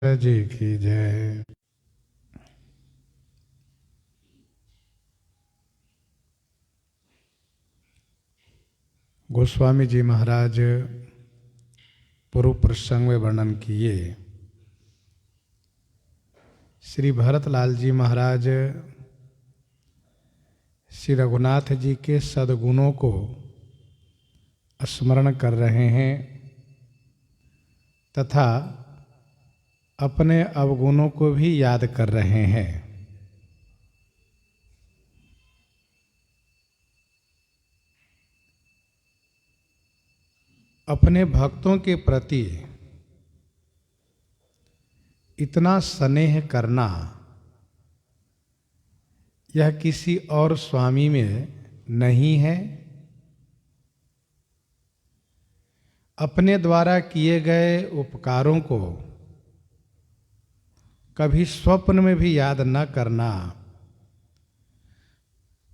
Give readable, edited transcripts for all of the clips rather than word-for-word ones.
जी की जय। गोस्वामी जी महाराज पूर्व प्रसंग में वर्णन किए। श्री भरतलाल जी महाराज श्री रघुनाथ जी के सद्गुणों को स्मरण कर रहे हैं तथा अपने अवगुणों को भी याद कर रहे हैं। अपने भक्तों के प्रति इतना स्नेह करना यह किसी और स्वामी में नहीं है। अपने द्वारा किए गए उपकारों को कभी स्वप्न में भी याद न करना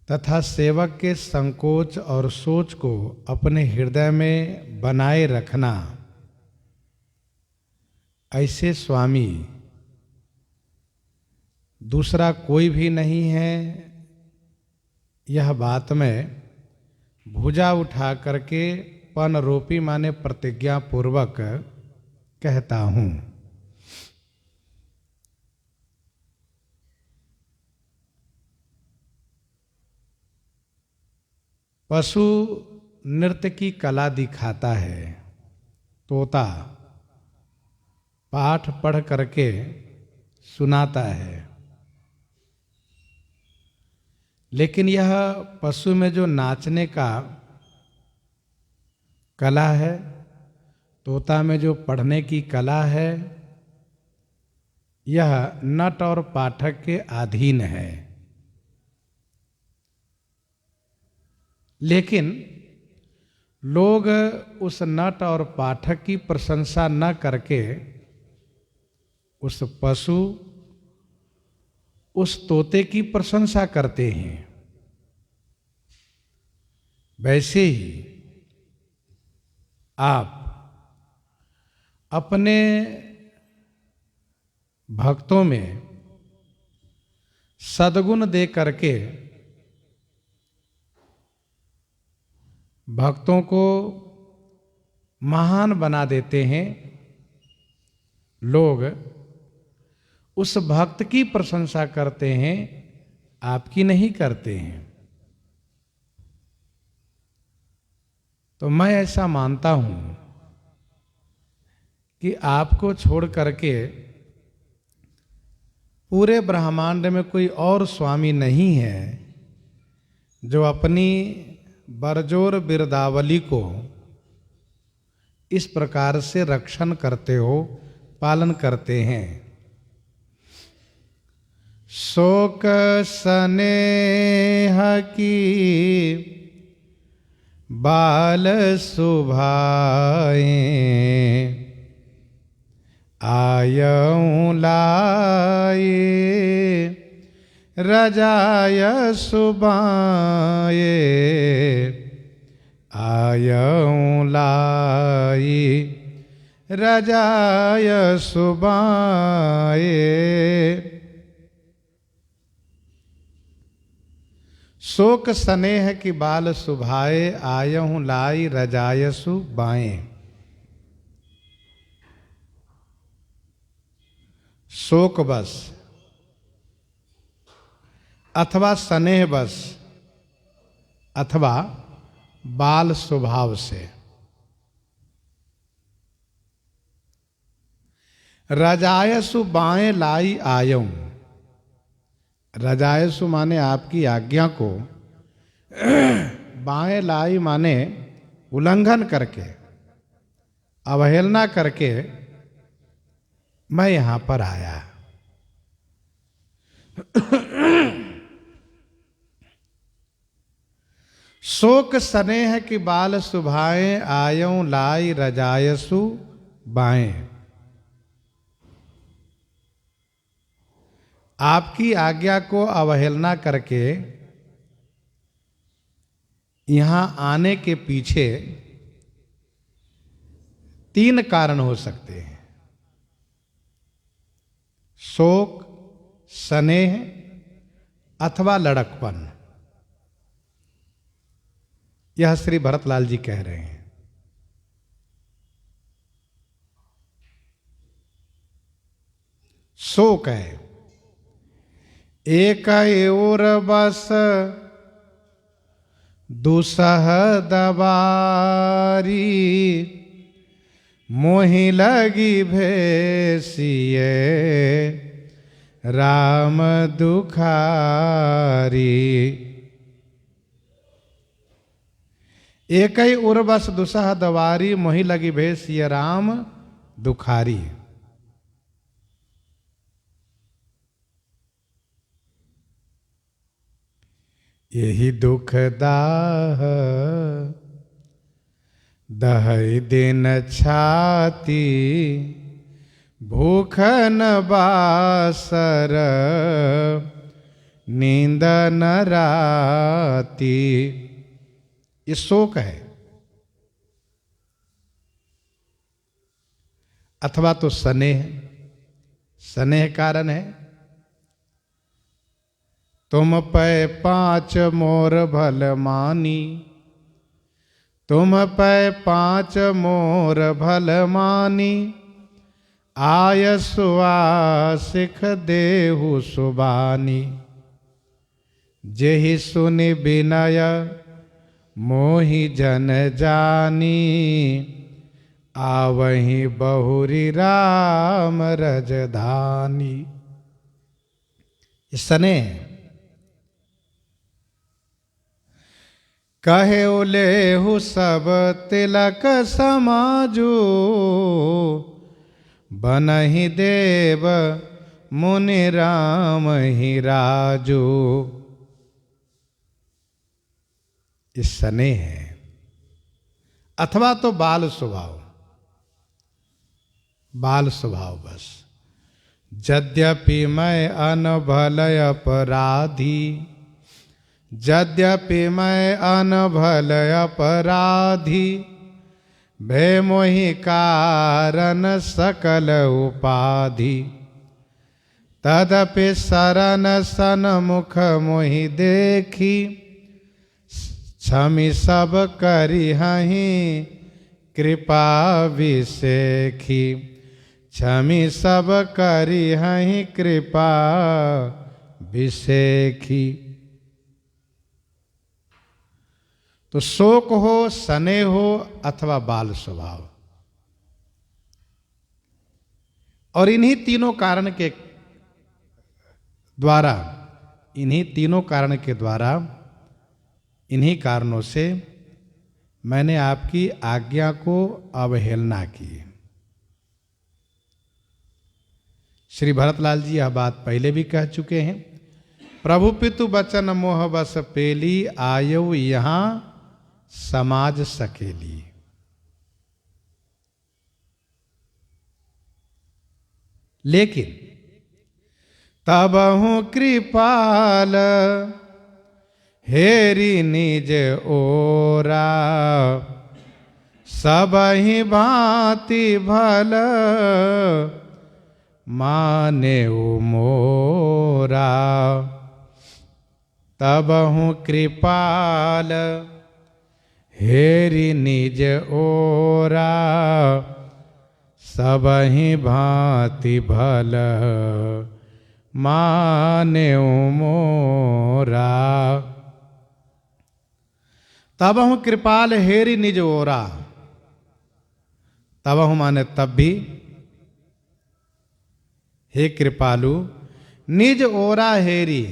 तथा सेवक के संकोच और सोच को अपने हृदय में बनाए रखना, ऐसे स्वामी दूसरा कोई भी नहीं है। यह बात मैं भुजा उठा करके पन रोपी माने प्रतिज्ञा पूर्वक कहता हूँ। पशु नृत्य की कला दिखाता है, तोता पाठ पढ़ करके सुनाता है, लेकिन यह पशु में जो नाचने का कला है, तोता में जो पढ़ने की कला है, यह नट और पाठक के अधीन है। लेकिन लोग उस नट और पाठक की प्रशंसा न करके उस पशु, उस तोते की प्रशंसा करते हैं। वैसे ही आप अपने भक्तों में सद्गुण दे करके भक्तों को महान बना देते हैं। लोग उस भक्त की प्रशंसा करते हैं, आपकी नहीं करते हैं। तो मैं ऐसा मानता हूं कि आपको छोड़ करके पूरे ब्रह्मांड में कोई और स्वामी नहीं है जो अपनी बरजोर बिरदावली को इस प्रकार से रक्षण करते हो, पालन करते हैं। शोक स्नेह की बाल सुभाए, आयऊं लाए रजाय सुबाए, आयऊं लाई रजाय सुबाए। शोक स्नेह की बाल सुभाए, आयहूं लाई रजायसु बाएं। शोक बस अथवा स्नेह बस अथवा बाल स्वभाव से रजायसु बाएं लाई आयऊं। रजायसु माने आपकी आज्ञा को, बाएं लाई माने उल्लंघन करके, अवहेलना करके मैं यहां पर आया। शोक स्नेह की बाल सुभाएं, आयऊं लाई रजायसु बाएं। आपकी आज्ञा को अवहेलना करके यहां आने के पीछे 3 कारण हो सकते हैं। शोक, स्नेह अथवा लड़कपन। यह श्री भरतलाल जी कह रहे हैं। शोक है, एक और बस दुसह दबारी, मोहि लगी भेसिए राम दुखारी। एक ही उर्वस दुसह दवारी, मोहि लगी भेसिए राम दुखारी। यही दुख दाह दहई दिन छाती, भूख न बासर नींद न राती। ये शोक है। अथवा तो स्नेह, स्नेह कारण है। तुम पै पाँच मोर भल मानी, तुम पै पाँच मोर भल मानी, आय सुआसिख देहु सुबानी। जेहि सुनि विनय मोहि जन जानी, आवहि बहुरी राम रजधानी। स्नेह कहे लेहु सब तिलक समाजू, बनहि देव मुनि राम ही राजू। इस स्नेह है। अथवा तो बाल स्वभाव, बाल स्वभाव बस। यद्यपि मैं अनभल अपराधी, यद्यपि मैं अनभल अपराधी, भय मोहि कारण सकल उपाधि। तदपि शरण सन्मुख मोहि देखी, क्षमि सब करिहहि कृपा विसेखी। क्षमि सब करिहहि कृपा विसेखी। तो शोक हो, स्नेह हो अथवा बाल स्वभाव, और इन्हीं तीनों कारण के द्वारा, इन्हीं तीनों कारण के द्वारा, इन्हीं कारणों से मैंने आपकी आज्ञा को अवहेलना की। श्री भरतलाल जी यह बात पहले भी कह चुके हैं। प्रभु पितु बचन मोह बस पेली, आयु यहां समाज सकेली। लेकिन तबहु कृपाल हेरी निज ओरा, सबहि भांति भल माने मोरा। तबहु कृपाल हेरी निज ओरा, सबहि भांति भल माने मोरा। तबहु कृपाल हेरी निज ओरा। तबहु माने तब भी, हे कृपालु, निज ओरा हेरी।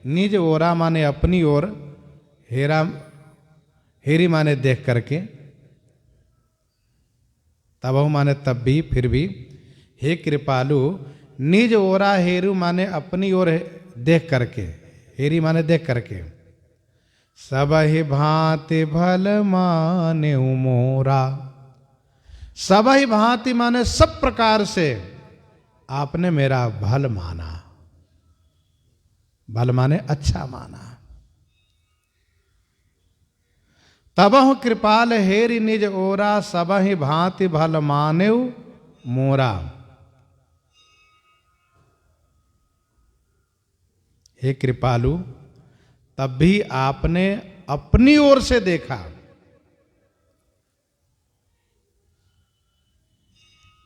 निज ओरा माने अपनी ओर, हेरा हेरी माने देख करके, तबहु माने तब भी, फिर भी। हे कृपालु, निज ओरा हेरु माने अपनी ओर देख करके, हेरी माने देख करके। सबहि भांति भल माने मोरा। सबहि भांति माने सब प्रकार से आपने मेरा भल माना। भल माने अच्छा माना। तबहु कृपाल हेरि निज ओरा, सबहि भांति भल मानेउ मोरा। हे कृपालु, तब भी आपने अपनी ओर से देखा,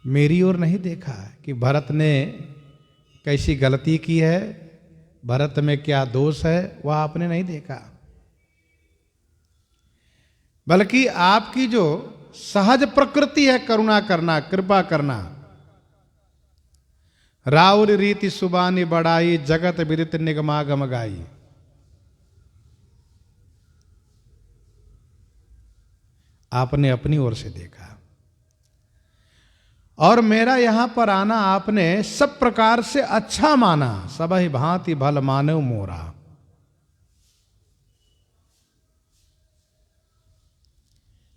मेरी ओर नहीं देखा कि भरत ने कैसी गलती की है, भरत में क्या दोष है, वह आपने नहीं देखा। बल्कि आपकी जो सहज प्रकृति है करुणा करना, कृपा करना, राउर रीति सुबानी बढ़ाई, जगत विदित निगमागम गाई, आपने अपनी ओर से देखा। और मेरा यहां पर आना आपने सब प्रकार से अच्छा माना, सबहि भांति भल मानव मोरा।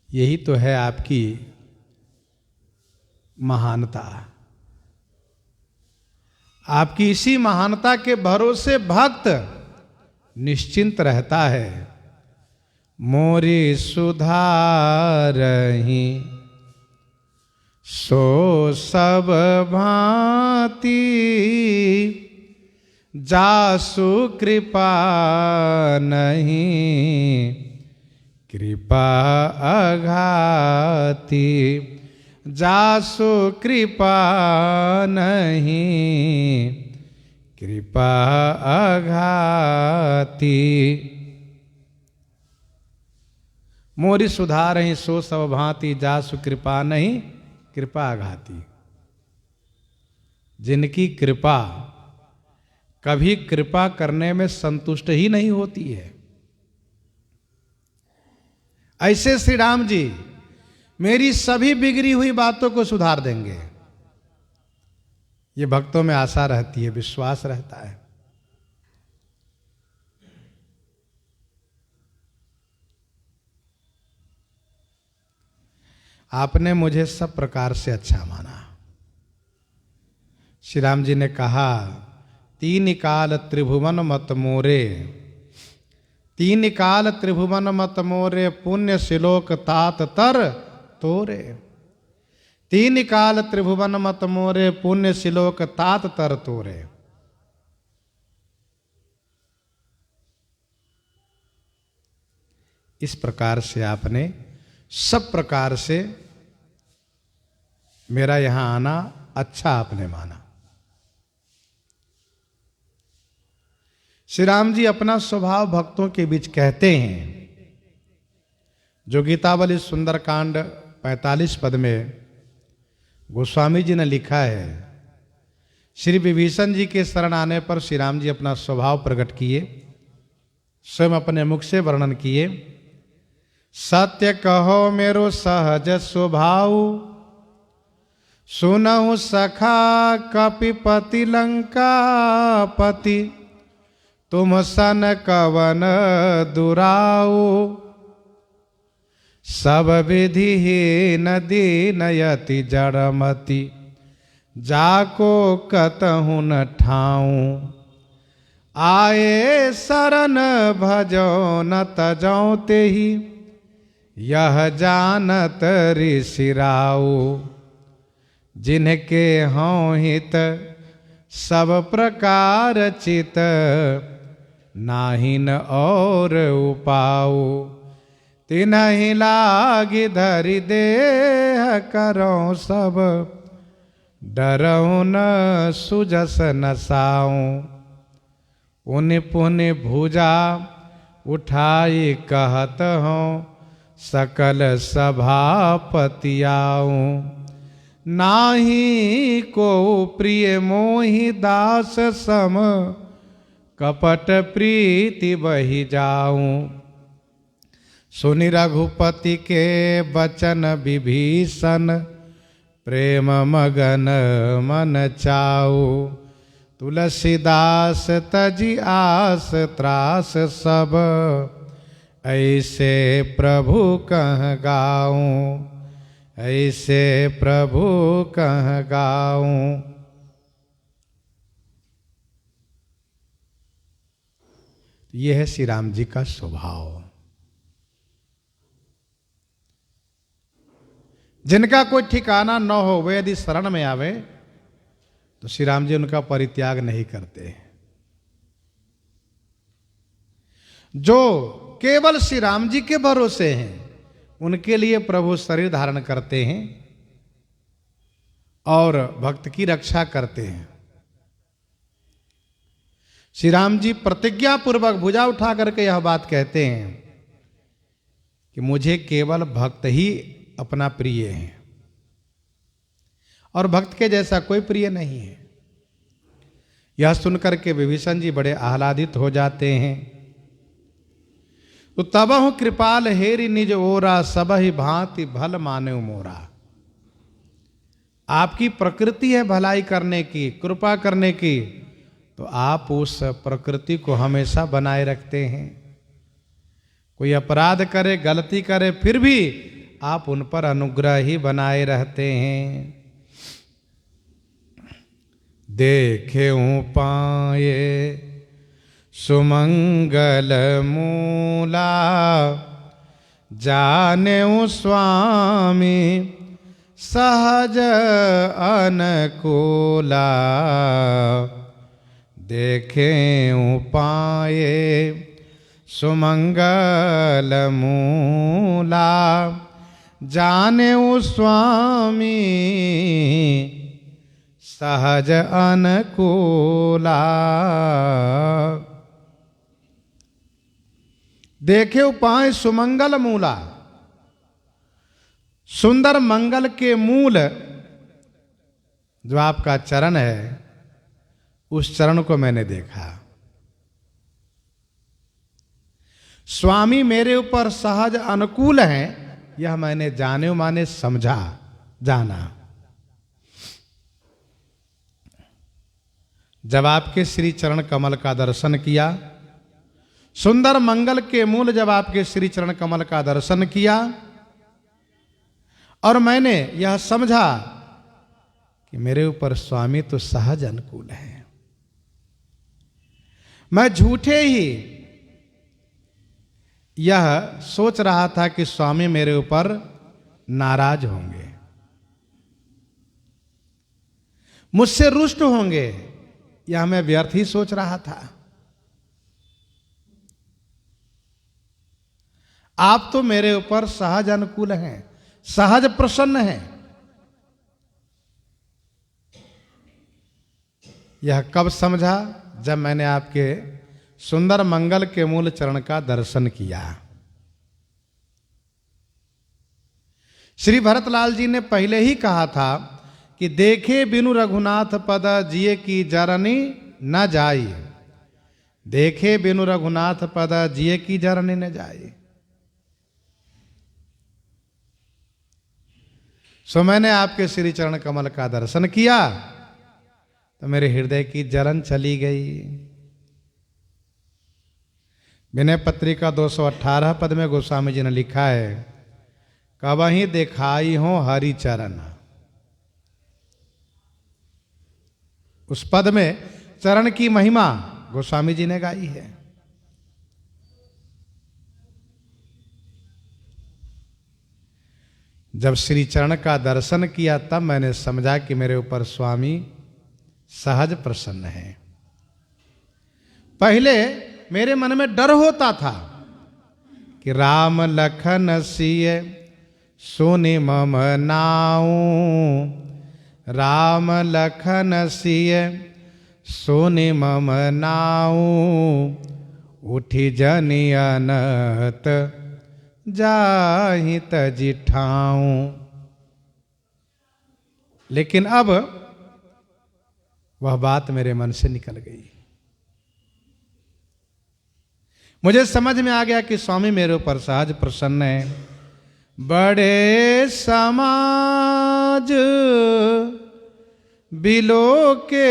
यही तो है आपकी महानता। आपकी इसी महानता के भरोसे भक्त निश्चिंत रहता है। मोरी सुधारहि सो सब भांति, जासु कृपा नहीं कृपा अघाती, जासु कृपा नहीं कृपा अघाती। मोरी सुधारहि सो सब भांति, जासु कृपा नहीं कृपा आघाती। जिनकी कृपा कभी कृपा करने में संतुष्ट ही नहीं होती है, ऐसे श्री राम जी मेरी सभी बिगड़ी हुई बातों को सुधार देंगे। ये भक्तों में आशा रहती है, विश्वास रहता है। आपने मुझे सब प्रकार से अच्छा माना। श्री राम जी ने कहा, तीन काल त्रिभुवन मत मोरे, तीन काल त्रिभुवन मत मोरे, पुण्य सिलोक तात तर तोरे। तीन काल त्रिभुवन मत मोरे, पुण्य सिलोक तात तर तोरे। इस प्रकार से आपने सब प्रकार से मेरा यहां आना अच्छा आपने माना। श्री राम जी अपना स्वभाव भक्तों के बीच कहते हैं, जो गीतावली सुंदरकांड 45 पद में गोस्वामी जी ने लिखा है। श्री विभीषण जी के शरण आने पर श्री राम जी अपना स्वभाव प्रकट किए, स्वयं अपने मुख से वर्णन किए। सत्य कहो मेरो सहज स्वभाव, सुनहु सखा कपिपति लंकापति, तुम सन कवन दुराऊ, सब विधि नदी नयति जड़मति, जाको कतहु न ठाऊं, आए शरण भजो न तजौ तेहि, यह जानत ऋषिराऊ, जिनके हों हित सब प्रकार चित, नाहिन और उपाऊ, तिन्हि लागी धरि देह करो सब, डरऊ न सुजस नसाऊं, पुनि पुनि भुजा उठाई कहत हूँ, सकल सभापति आऊं, नाहि को प्रिय मोहि दास सम, कपट प्रीति बहि जाऊं, सुनि रघुपति के बचन विभीषण, प्रेम मगन मन चाऊ, तुलसीदास तजी आस त्रास सब, ऐसे प्रभु कह गाऊं, ऐसे प्रभु कह गाऊं। यह है श्री राम जी का स्वभाव। जिनका कोई ठिकाना न हो, वे यदि शरण में आवे तो श्री राम जी उनका परित्याग नहीं करते। जो केवल श्री राम जी के भरोसे हैं, उनके लिए प्रभु शरीर धारण करते हैं और भक्त की रक्षा करते हैं। श्री राम जी प्रतिज्ञा पूर्वक भुजा उठा करके यह बात कहते हैं कि मुझे केवल भक्त ही अपना प्रिय है और भक्त के जैसा कोई प्रिय नहीं है। यह सुनकर के विभीषण जी बड़े आह्लादित हो जाते हैं। तो तबहु कृपाल हेरि निज ओरा, सबहि भांति भल माने मोरा। आपकी प्रकृति है भलाई करने की, कृपा करने की, तो आप उस प्रकृति को हमेशा बनाए रखते हैं। कोई अपराध करे, गलती करे, फिर भी आप उन पर अनुग्रह ही बनाए रहते हैं। देखेऊं पाए सुमंगल मूला, जानेऊं स्वामी सहज अनुकूला। देखेऊं पाए सुमंगल मूला, जानेऊं स्वामी सहज अनुकूला। देखे उपाय सुमंगल मूला, सुंदर मंगल के मूल जो आपका चरण है, उस चरण को मैंने देखा। स्वामी मेरे ऊपर सहज अनुकूल हैं, यह मैंने जाने माने समझा, जाना। जब आपके श्री चरण कमल का दर्शन किया, सुंदर मंगल के मूल जब आपके श्री चरण कमल का दर्शन किया, और मैंने यह समझा कि मेरे ऊपर स्वामी तो सहज अनुकूल है। मैं झूठे ही यह सोच रहा था कि स्वामी मेरे ऊपर नाराज होंगे, मुझसे रुष्ट होंगे, यह मैं व्यर्थ ही सोच रहा था। आप तो मेरे ऊपर सहज अनुकूल हैं, सहज प्रसन्न हैं। यह कब समझा? जब मैंने आपके सुंदर मंगल के मूल चरण का दर्शन किया। श्री भरतलाल जी ने पहले ही कहा था कि देखे बिनु रघुनाथ पद, जिए की जरनी न जाई। देखे बिनु रघुनाथ पद, जिए की जरनी न जाई। सो मैंने आपके श्री चरण कमल का दर्शन किया तो मेरे हृदय की जलन चली गई। विनय पत्रिका 218 पद में गोस्वामी जी ने लिखा है, कबहि दिखाई हो हरि चरण। उस पद में चरण की महिमा गोस्वामी जी ने गाई है। जब श्री चरण का दर्शन किया तब मैंने समझा कि मेरे ऊपर स्वामी सहज प्रसन्न है। पहले मेरे मन में डर होता था कि राम लखन सिय सुनि मम नाऊ। राम लखन सिय सुनि मम नाऊ। उठी जनि अनत जाहि तजि ठाऊं। लेकिन अब वह बात मेरे मन से निकल गई। मुझे समझ में आ गया कि स्वामी मेरे ऊपर सहज प्रसन्न है। बड़े समाज बिलो के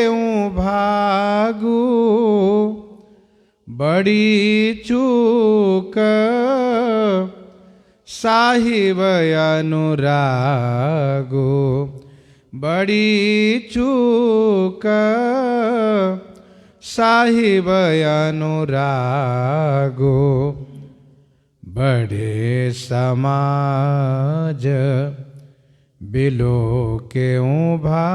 भागू। बड़ी चूक साहिब अनुरागो। बड़ी चूक साहिब अनुरागो। बड़े समाज बिलो के भागो।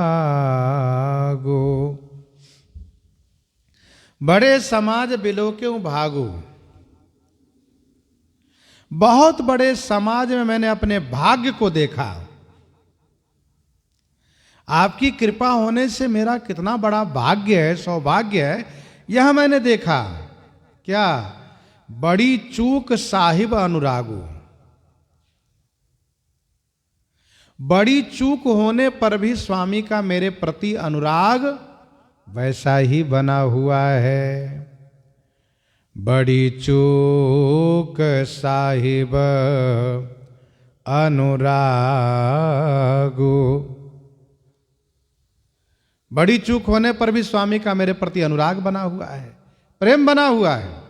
बड़े समाज बिलो के भागो। बहुत बड़े समाज में मैंने अपने भाग्य को देखा। आपकी कृपा होने से मेरा कितना बड़ा भाग्य है, सौभाग्य है, यह मैंने देखा। क्या? बड़ी चूक साहिब अनुरागो। बड़ी चूक होने पर भी स्वामी का मेरे प्रति अनुराग वैसा ही बना हुआ है। बड़ी चूक साहिब अनुरागो। बड़ी चूक होने पर भी स्वामी का मेरे प्रति अनुराग बना हुआ है, प्रेम बना हुआ है।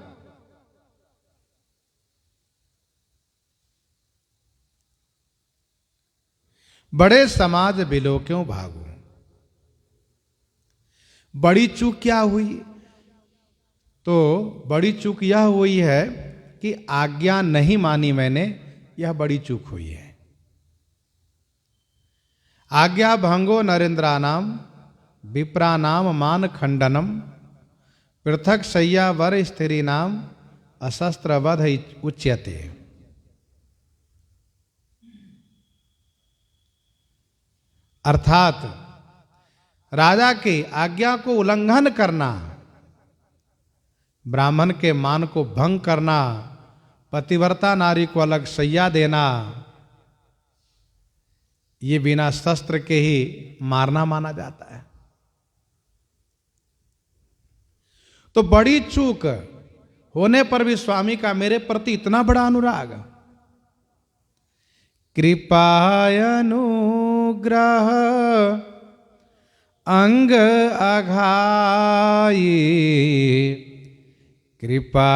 बड़े समाज बिलो क्यों भागो। बड़ी चूक क्या हुई? तो बड़ी चूक यह हुई है कि आज्ञा नहीं मानी मैंने, यह बड़ी चूक हुई है। आज्ञा भंगो नरेंद्रानाम विप्रानाम मान खंडनम पृथक शय्या वर स्त्री नाम अशस्त्र वध उच्यते। अर्थात राजा की आज्ञा को उल्लंघन करना, ब्राह्मण के मान को भंग करना, पतिव्रता नारी को अलग शय्या देना, ये बिना शस्त्र के ही मारना माना जाता है। तो बड़ी चूक होने पर भी स्वामी का मेरे प्रति इतना बड़ा अनुराग। कृपायनुग्रह अंग अघाई। कृपा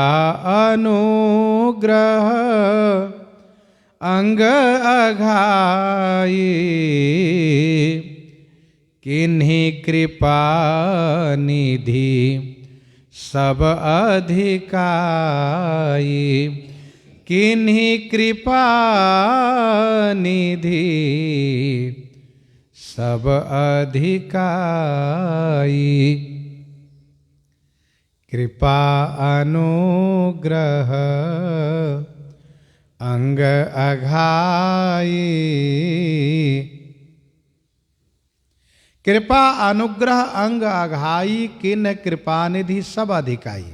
अनुग्रह अंग अघाई। किन्हीं कृपा निधि सब अधिकाई। किन्हीं कृपा निधि सब अधिकाई। कृपा अनुग्रह अंग अघाई। कृपा अनुग्रह अंग अघाई। किन कृपा निधि सब अधिकाई।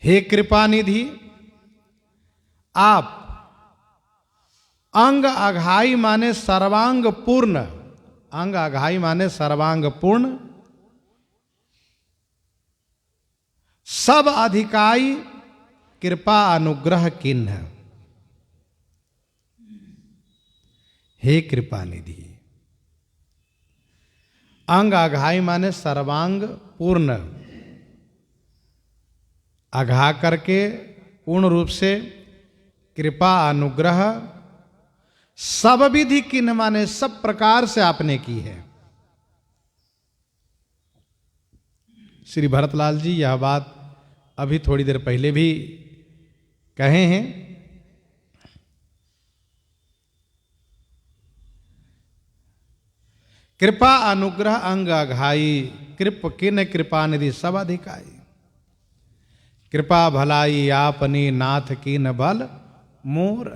हे कृपा निधि, आप अंग अघाई माने सर्वांग पूर्ण। अंग अघाई माने सर्वांग पूर्ण। सब अधिकाई कृपा अनुग्रह किन्ह। हे कृपा निधि, अंग अघाई माने सर्वांग पूर्ण। अघा करके पूर्ण रूप से कृपा अनुग्रह सब विधि किन्ह माने सब प्रकार से आपने की है। श्री भरतलाल जी यह बात अभी थोड़ी देर पहले भी कहे हैं। कृपा अनुग्रह अंग अघाई। कृप किन कृपा निधि सब अधिकाई। कृपा भलाई आपनी नाथ कीन बल मोर।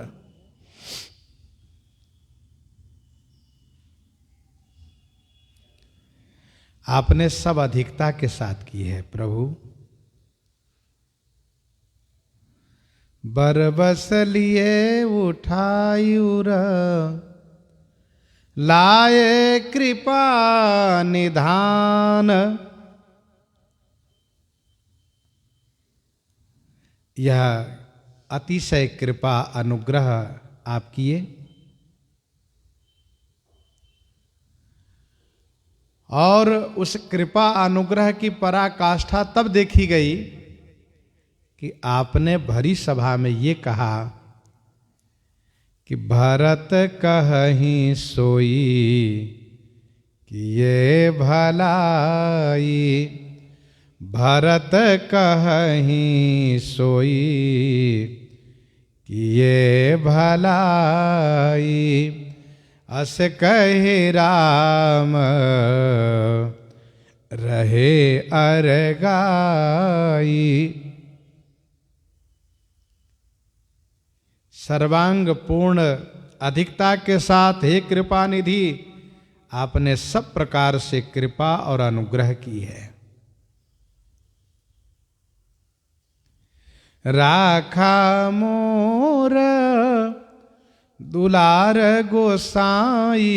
आपने सब अधिकता के साथ की है प्रभु। बरबस लिए उठायूर लाए कृपा निधान। यह अतिशय कृपा अनुग्रह आप किए। और उस कृपा अनुग्रह की पराकाष्ठा तब देखी गई कि आपने भरी सभा में ये कहा कि भरत कहीं सोई कि ये भलाई। भरत कहीं सोई कि ये भलाई। अस कहे राम रहे अरगाई। सर्वांग पूर्ण अधिकता के साथ हे कृपा निधि, आपने सब प्रकार से कृपा और अनुग्रह की है। राखा मोर दुलार गोसाई,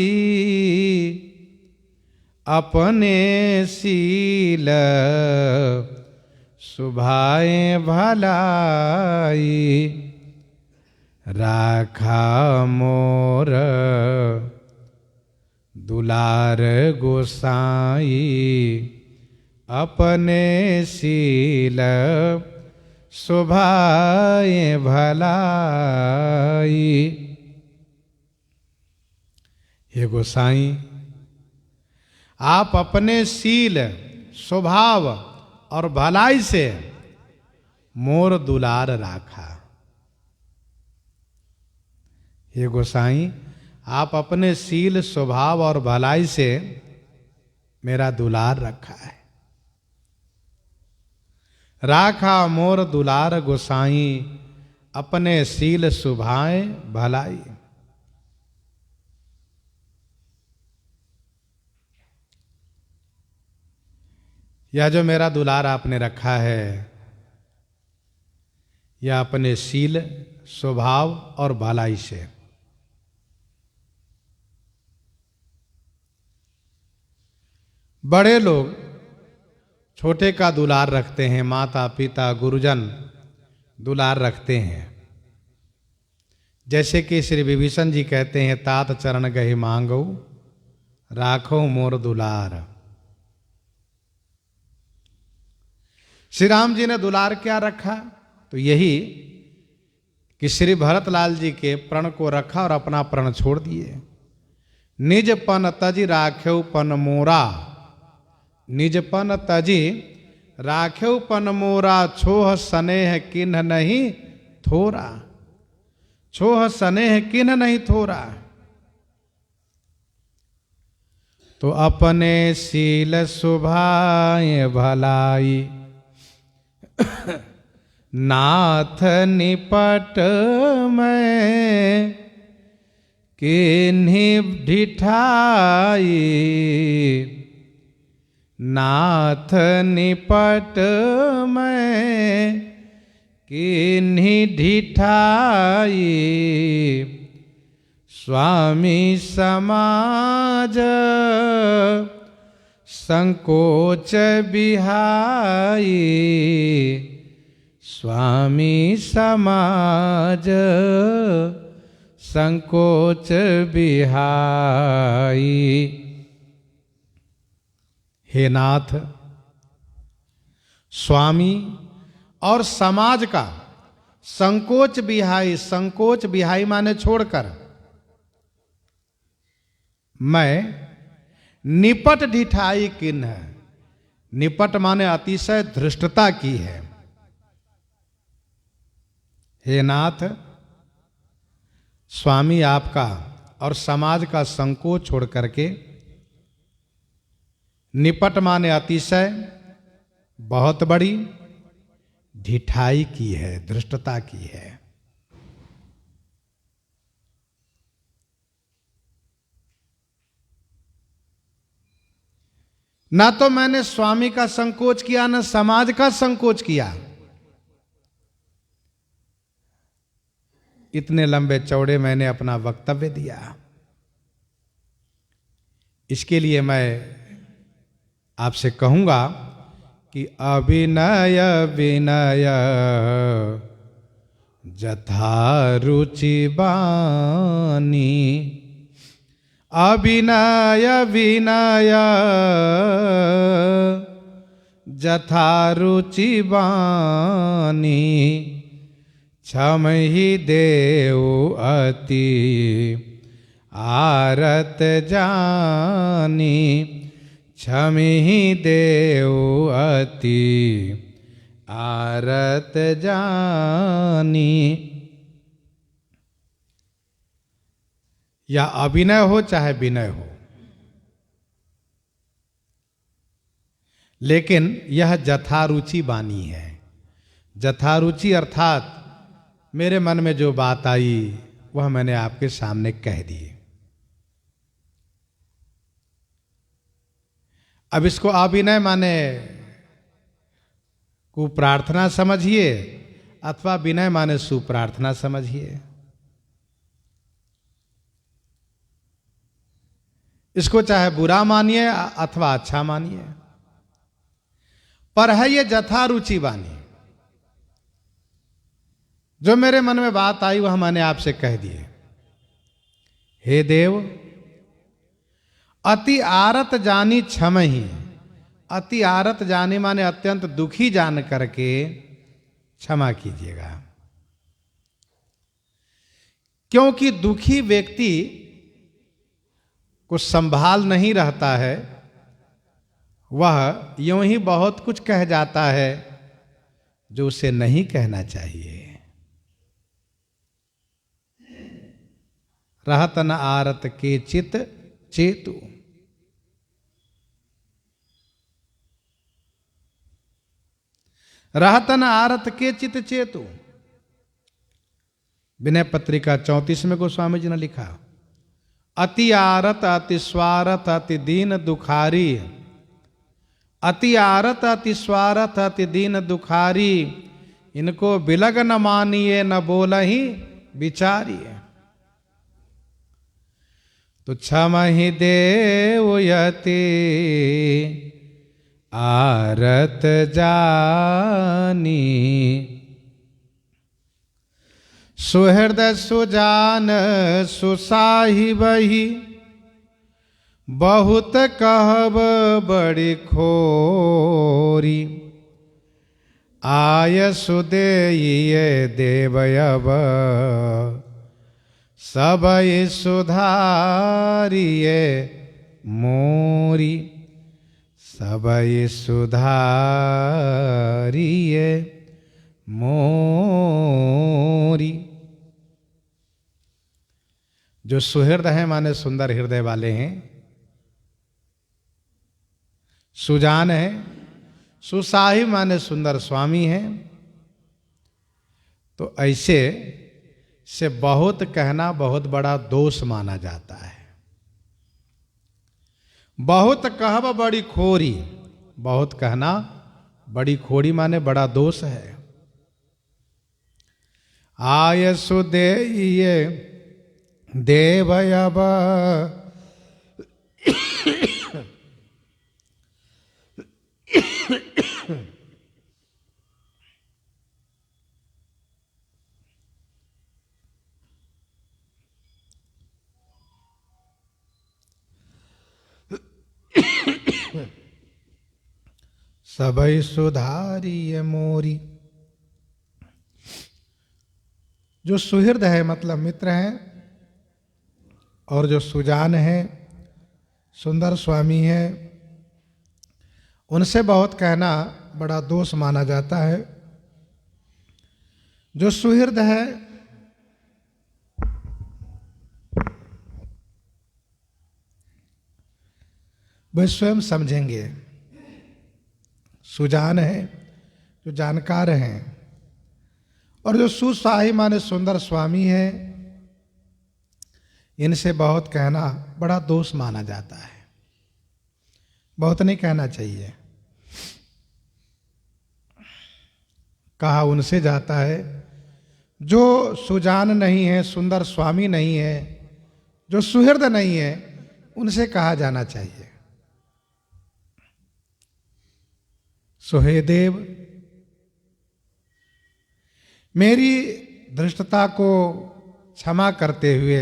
अपने सील सुभाए भलाई। राखा मोर दुलार गोसाई, अपने सील सुभाए भलाई। हे गोसाई, आप अपने शील, स्वभाव और भलाई से मोर दुलार राखा। हे गोसाई, आप अपने शील, स्वभाव और भलाई से मेरा दुलार रखा है। राखा मोर दुलार गोसाई, अपने शील सुभाए भलाई। यह जो मेरा दुलार आपने रखा है, यह अपने शील, स्वभाव और भलाई से। बड़े लोग छोटे का दुलार रखते हैं, माता पिता गुरुजन दुलार रखते हैं। जैसे कि श्री विभीषण जी कहते हैं, तात चरण गहि मांगो, राखो मोर दुलार। श्री राम जी ने दुलार क्या रखा? तो यही कि श्री भरतलाल जी के प्रण को रखा और अपना प्रण छोड़ दिए। निज पन तजी राख्यो पन मोरा, निज पन तजी राख्यो पन मोरा, छोह स्नेह किन्ह नहीं थोरा। छोह स्नेह किन्ह नहीं थोरा। तो अपने शील सुभाए भलाई, नाथ निपट में किन्हीं ढिठाई। नाथ निपट में किन्हीं ढिठाई। स्वामी समाज संकोच बिहाई। स्वामी समाज संकोच बिहाई। हे नाथ, स्वामी और समाज का संकोच बिहाई। संकोच बिहाई माने छोड़कर, मैं निपट ढिठाई किन्ह। निपट माने अतिशय धृष्टता की है। हे नाथ, स्वामी आपका और समाज का संकोच छोड़ करके, निपट माने अतिशय, बहुत बड़ी ढिठाई की है, धृष्टता की है। ना तो मैंने स्वामी का संकोच किया, ना समाज का संकोच किया। इतने लंबे चौड़े मैंने अपना वक्तव्य दिया। इसके लिए मैं आपसे कहूंगा कि अभिनय विनय जथा रुचि बानी। अभिनय विनय जथा रुचि बानी। क्षम ही देव अति आरत जानी। क्षम ही देव अति आरत जानी। या अभिनय हो चाहे विनय हो, लेकिन यह जथारुचि वाणी है। जथारुचि अर्थात मेरे मन में जो बात आई वह मैंने आपके सामने कह दी। अब इसको अभिनय माने कुप्रार्थना समझिए अथवा विनय माने सुप्रार्थना समझिए। इसको चाहे बुरा मानिए अथवा अच्छा मानिए, पर है ये जथारुचि वाणी। जो मेरे मन में बात आई वह मैंने आपसे कह दिए। हे देव, अति आरत जानी क्षम ही। अति आरत जानी माने अत्यंत दुखी जान करके क्षमा कीजिएगा। क्योंकि दुखी व्यक्ति को संभाल नहीं रहता है, वह यूं ही बहुत कुछ कह जाता है जो उसे नहीं कहना चाहिए। रहत न आरत के चित चेतु। रहत न आरत के चित चेतु। विनय पत्रिका 34 में गोस्वामी जी ने लिखा, अति आरत अति स्वारथ अति दीन दुखारी। अति आरत अति स्वारथ अति दीन दुखारी। इनको बिलग न मानिए न बोलहि विचारिए। तो क्षमहि देव यति आरत जानी। सुहृदय सुजान सुसाहिबहि। बहुत कहब बड़ी खोरी। आय सुदेइये देवयब सबई सुधारिये मोरी। सबई सुधारिये मोरी। जो सुहृद है माने सुंदर हृदय वाले हैं, सुजान है, सुसाहिब माने सुंदर स्वामी हैं, तो ऐसे से बहुत कहना बहुत बड़ा दोष माना जाता है। बहुत कहब बड़ी खोरी। बहुत कहना बड़ी खोरी माने बड़ा दोष है। आय सुदेइये देवयब सबई सुधारिये मोरी। जो सुहृद है मतलब मित्र है, और जो सुजान है, सुंदर स्वामी है, उनसे बहुत कहना बड़ा दोष माना जाता है। जो सुहृद है वे स्वयं समझेंगे। सुजान है, जो जानकार हैं, और जो सुसाही माने सुंदर स्वामी है, इनसे बहुत कहना बड़ा दोष माना जाता है। बहुत नहीं कहना चाहिए। कहा उनसे जाता है जो सुजान नहीं है, सुंदर स्वामी नहीं है, जो सुहृद नहीं है, उनसे कहा जाना चाहिए। सोहे देव, मेरी धृष्टता को क्षमा करते हुए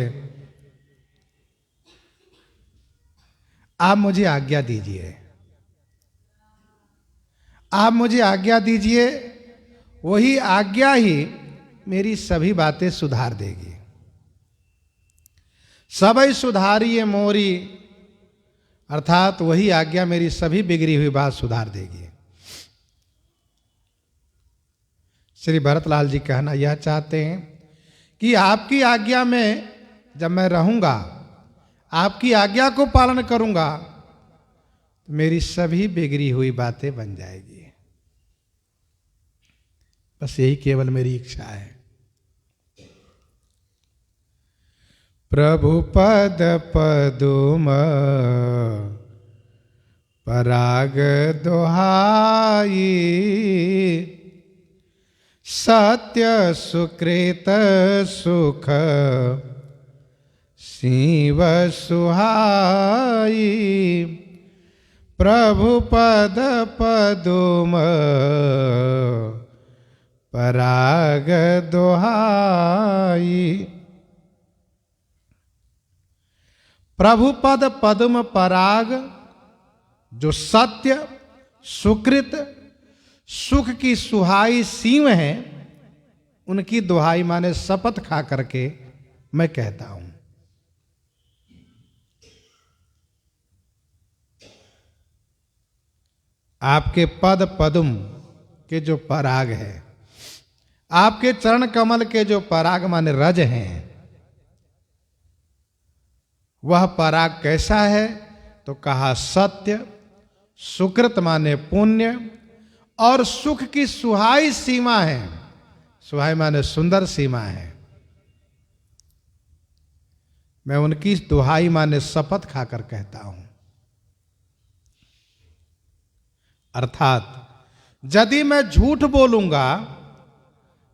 आप मुझे आज्ञा दीजिए। आप मुझे आज्ञा दीजिए, वही आज्ञा ही मेरी सभी बातें सुधार देगी। सबई सुधारिये मोरी, अर्थात वही आज्ञा मेरी सभी बिगड़ी हुई बात सुधार देगी। श्री भरतलाल जी कहना यह चाहते हैं कि आपकी आज्ञा में जब मैं रहूंगा, आपकी आज्ञा को पालन करूंगा, तो मेरी सभी बिगड़ी हुई बातें बन जाएगी। बस यही केवल मेरी इच्छा है। प्रभु पद पदुम पराग दोहाई, सत्य सुकृत सुख शिव सुहाई। प्रभु पद पदुम पराग दोहाई। प्रभु पद पद्म पराग, जो सत्य सुकृत सुख की सुहाई सीम है, उनकी दुहाई माने शपथ खा करके मैं कहता हूं। आपके पद पद्म के जो पराग है, आपके चरण कमल के जो पराग माने रज हैं, वह पराग कैसा है? तो कहा सत्य, सुकृत माने पुण्य, और सुख की सुहाई सीमा है। सुहाई माने सुंदर सीमा है। मैं उनकी दुहाई माने शपथ खाकर कहता हूं। अर्थात यदि मैं झूठ बोलूंगा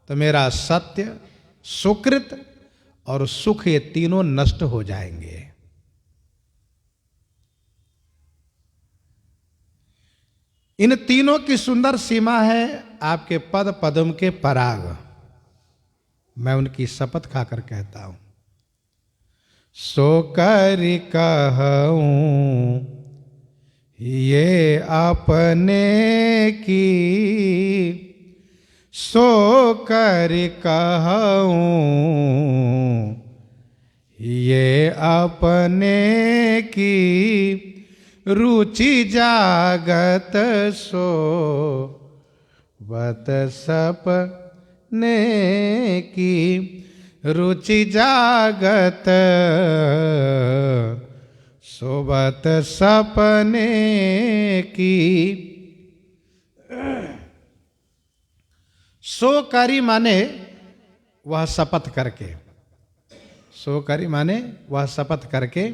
तो मेरा सत्य, सुकृत और सुख ये तीनों नष्ट हो जाएंगे। इन तीनों की सुंदर सीमा है आपके पद पद्म के पराग। मैं उनकी शपथ खाकर कहता हूं। सो कर कहूं ये अपने की, सो कर कहूं ये अपने की, रुचि जागत सो बत सपने की। रुचि जागत सोबत सपने की। सो करी माने वह शपथ करके, सो करी माने वह शपथ करके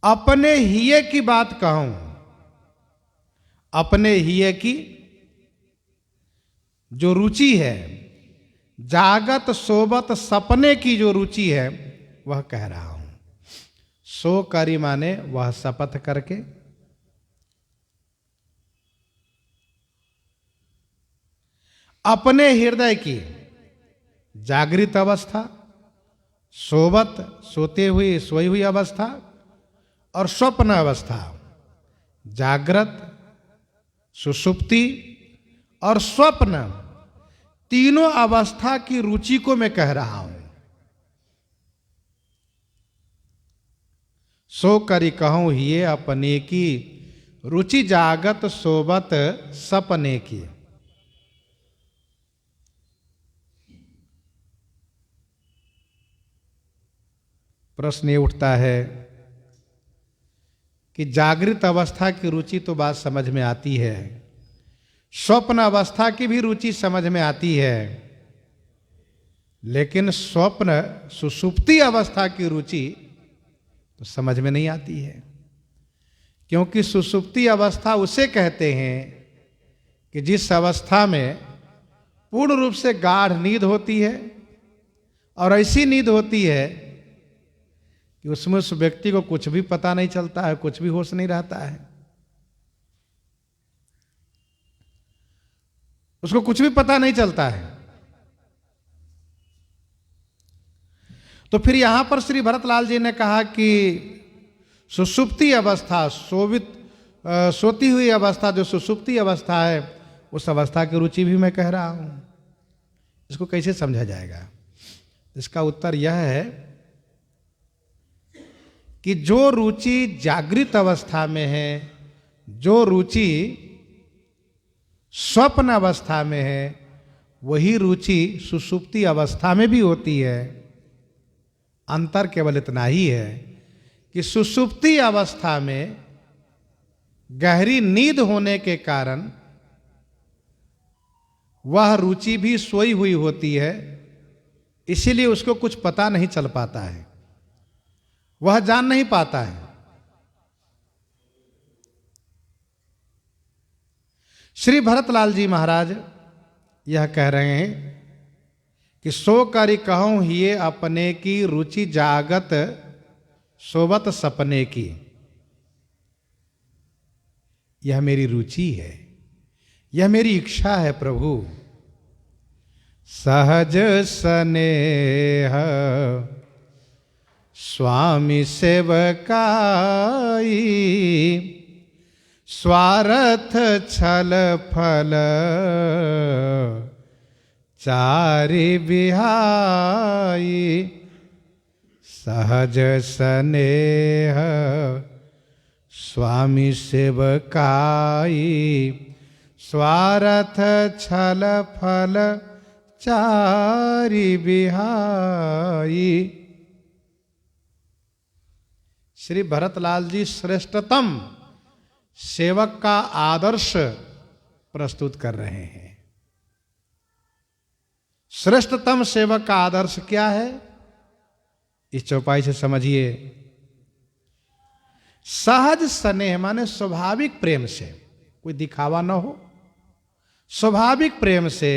अपने हिये की बात कहूं। अपने हिये की जो रुचि है, जागत सोबत सपने की जो रुचि है, वह कह रहा हूं। सो करी माने वह शपथ करके, अपने हृदय की जागृत अवस्था, सोबत सोते हुई सोई हुई अवस्था, और स्वप्न अवस्था, जागृत, सुषुप्ति और स्वप्न, तीनों अवस्था की रुचि को मैं कह रहा हूं। सो करी कहूं ये अपने की, रुचि जागत सोबत सपने की। प्रश्न ये उठता है कि जागृत अवस्था की रुचि तो बात समझ में आती है, स्वप्न अवस्था की भी रुचि समझ में आती है, लेकिन स्वप्न सुषुप्ति अवस्था की रुचि तो समझ में नहीं आती है। क्योंकि सुषुप्ति अवस्था उसे कहते हैं कि जिस अवस्था में पूर्ण रूप से गाढ़ नींद होती है, और ऐसी नींद होती है कि उसमें उस व्यक्ति को कुछ भी पता नहीं चलता है, कुछ भी होश नहीं रहता है, उसको कुछ भी पता नहीं चलता है। तो फिर यहां पर श्री भरतलाल जी ने कहा कि सुषुप्ति अवस्था, सोती हुई अवस्था, जो सुषुप्ति अवस्था है, उस अवस्था की रुचि भी मैं कह रहा हूं। इसको कैसे समझा जाएगा? इसका उत्तर यह है कि जो रुचि जागृत अवस्था में है, जो रुचि स्वप्न अवस्था में है, वही रुचि सुषुप्ति अवस्था में भी होती है। अंतर केवल इतना ही है कि सुषुप्ति अवस्था में गहरी नींद होने के कारण वह रुचि भी सोई हुई होती है, इसीलिए उसको कुछ पता नहीं चल पाता है, वह जान नहीं पाता है। श्री भरतलाल जी महाराज यह कह रहे हैं कि सो करि कहूं हिये अपने की रुचि जागत सोवत सपने की। यह मेरी रुचि है, यह मेरी इच्छा है प्रभु। सहज स्नेह स्वामी सेवकाई, स्वार्थ छल फल चारि बिहाई। सहज स्नेह स्वामी सेवकाई, स्वार्थ छल फल चारि बिहाई। श्री भरतलाल जी श्रेष्ठतम सेवक का आदर्श प्रस्तुत कर रहे हैं। श्रेष्ठतम सेवक का आदर्श क्या है, इस चौपाई से समझिए। सहज स्नेह माने स्वाभाविक प्रेम से, कोई दिखावा न हो, स्वाभाविक प्रेम से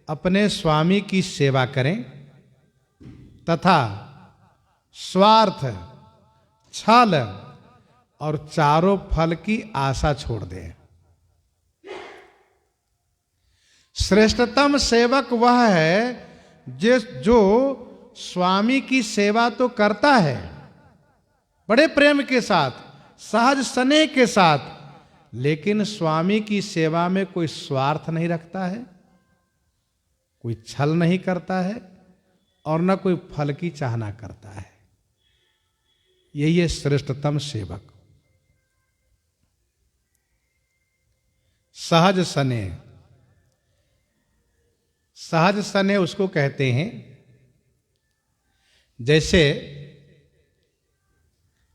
अपने स्वामी की सेवा करें तथा स्वार्थ छल और चारों फल की आशा छोड़ दें। श्रेष्ठतम सेवक वह है जो स्वामी की सेवा तो करता है बड़े प्रेम के साथ, सहज स्नेह के साथ, लेकिन स्वामी की सेवा में कोई स्वार्थ नहीं रखता है, कोई छल नहीं करता है और न कोई फल की चाहना करता है। यही है श्रेष्ठतम सेवक। सहज स्नेह, सहज स्नेह उसको कहते हैं जैसे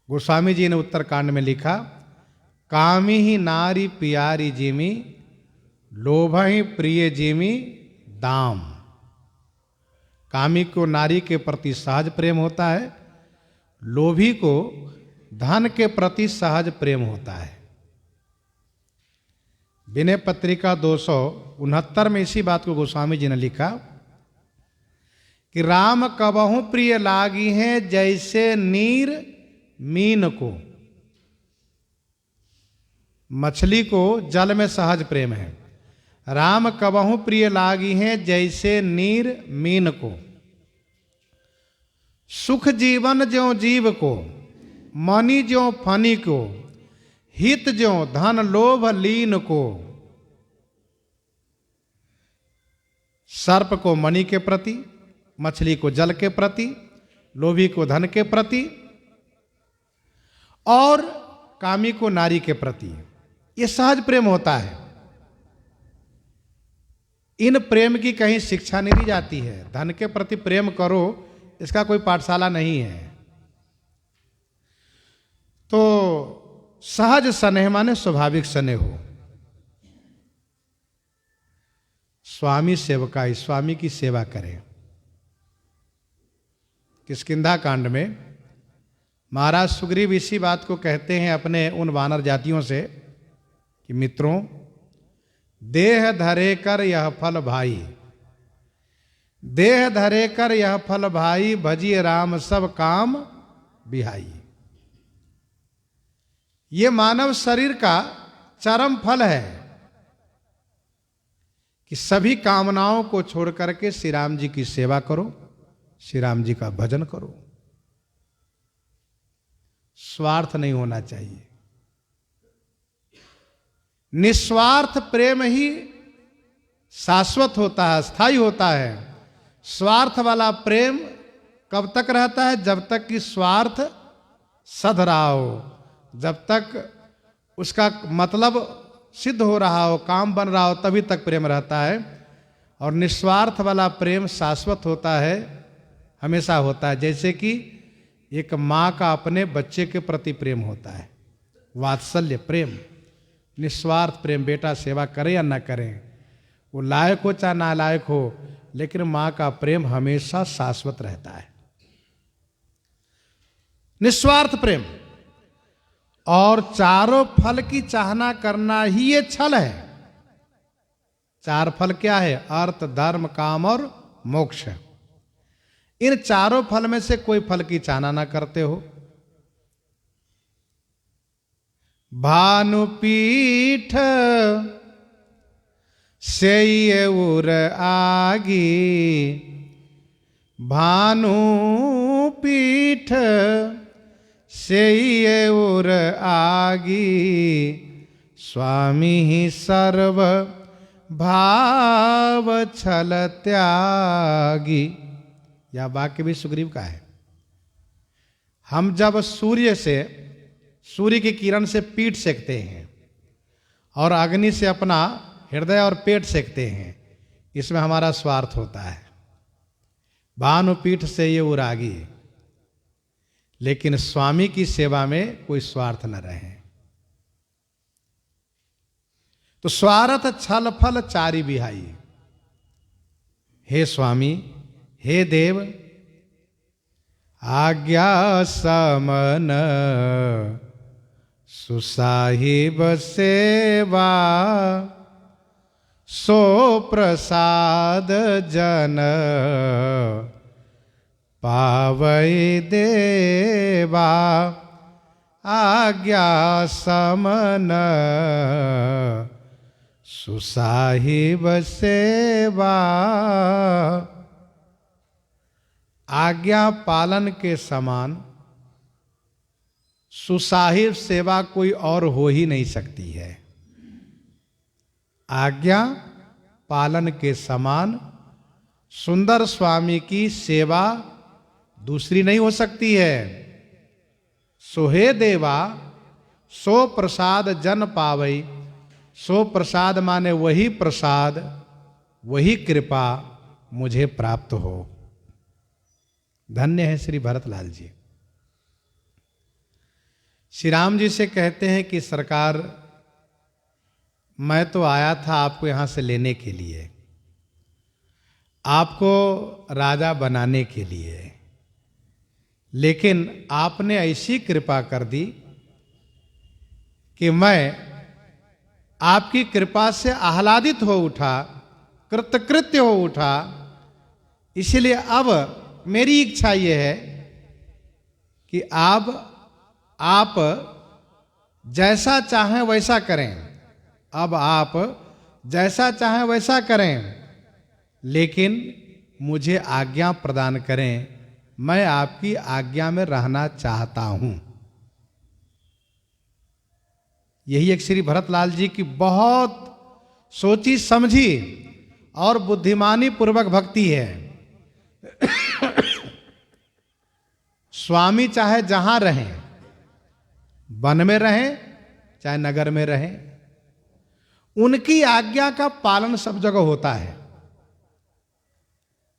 गोस्वामी जी ने उत्तरकांड में लिखा, कामी ही नारी प्यारी जिमी, लोभ ही प्रिय जिमी दाम। कामी को नारी के प्रति सहज प्रेम होता है, लोभी को धन के प्रति सहज प्रेम होता है। विनय पत्रिका 269 में इसी बात को गोस्वामी जी ने लिखा कि राम कबहु प्रिय लागी हैं जैसे नीर मीन को। मछली को जल में सहज प्रेम है, राम कबहु प्रिय लागी हैं जैसे नीर मीन को। सुख जीवन ज्यों जीव को, मनि ज्यों फनी को, हित ज्यों धन लोभ लीन को। सर्प को मणि के प्रति, मछली को जल के प्रति, लोभी को धन के प्रति और कामी को नारी के प्रति, ये सहज प्रेम होता है। इन प्रेम की कहीं शिक्षा नहीं दी जाती है। धन के प्रति प्रेम करो, इसका कोई पाठशाला नहीं है। तो सहज स्नेह माने स्वाभाविक स्नेह हो। स्वामी सेवकाई, स्वामी की सेवा करें। किष्किंधा कांड में महाराज सुग्रीव इसी बात को कहते हैं अपने उन वानर जातियों से कि मित्रों, देह धरे कर यह फल भाई, देह धरे कर यह फल भाई, भजिए राम सब काम बिहाई। ये मानव शरीर का चरम फल है कि सभी कामनाओं को छोड़ करके श्री राम जी की सेवा करो, श्री राम जी का भजन करो। स्वार्थ नहीं होना चाहिए। निस्वार्थ प्रेम ही शाश्वत होता है, स्थायी होता है। स्वार्थ वाला प्रेम कब तक रहता है? जब तक कि स्वार्थ सध रहा हो, जब तक उसका मतलब सिद्ध हो रहा हो, काम बन रहा हो, तभी तक प्रेम रहता है। और निस्वार्थ वाला प्रेम शाश्वत होता है, हमेशा होता है। जैसे कि एक माँ का अपने बच्चे के प्रति प्रेम होता है, वात्सल्य प्रेम, निस्वार्थ प्रेम। बेटा सेवा करे या ना करें, वो लायक हो चाहे नालायक हो, लेकिन मां का प्रेम हमेशा शाश्वत रहता है, निस्वार्थ प्रेम। और चारों फल की चाहना करना ही ये छल है। चार फल क्या है? अर्थ, धर्म, काम और मोक्ष। इन चारों फल में से कोई फल की चाहना ना करते हो। भानुपीठ से उर आगी, भानुपीठ से उर आगी, स्वामी ही सर्व भाव छल त्यागी। यह वाक्य भी सुग्रीव का है। हम जब सूर्य की किरण से पीठ सेकते हैं और अग्नि से अपना हृदय और पेट सेकते हैं, इसमें हमारा स्वार्थ होता है। भानुपीठ से ये उरागी, लेकिन स्वामी की सेवा में कोई स्वार्थ न रहे। तो स्वार्थ छल फल चारि बिहाई। हे स्वामी, हे देव, आज्ञा समन सुसाहिब सेवा, सो प्रसाद जन पावै देवा। आज्ञा समन सुसाहिब सेवा। आज्ञा पालन के समान सुसाहिब सेवा कोई और हो ही नहीं सकती है। आज्ञा पालन के समान सुंदर स्वामी की सेवा दूसरी नहीं हो सकती है। सो हे देवा, सो प्रसाद जन पावई। सो प्रसाद माने वही प्रसाद, वही कृपा मुझे प्राप्त हो। धन्य है श्री भरतलाल जी। श्री राम जी से कहते हैं कि सरकार, मैं तो आया था आपको यहां से लेने के लिए, आपको राजा बनाने के लिए, लेकिन आपने ऐसी कृपा कर दी कि मैं आपकी कृपा से आह्लादित हो उठा, कृतकृत्य हो उठा। इसलिए अब मेरी इच्छा यह है कि आप जैसा चाहें वैसा करें। अब आप जैसा चाहें वैसा करें, लेकिन मुझे आज्ञा प्रदान करें। मैं आपकी आज्ञा में रहना चाहता हूं। यही एक श्री भरतलाल जी की बहुत सोची समझी और बुद्धिमानी पूर्वक भक्ति है। स्वामी चाहे जहां रहें, वन में रहें चाहे नगर में रहें, उनकी आज्ञा का पालन सब जगह होता है।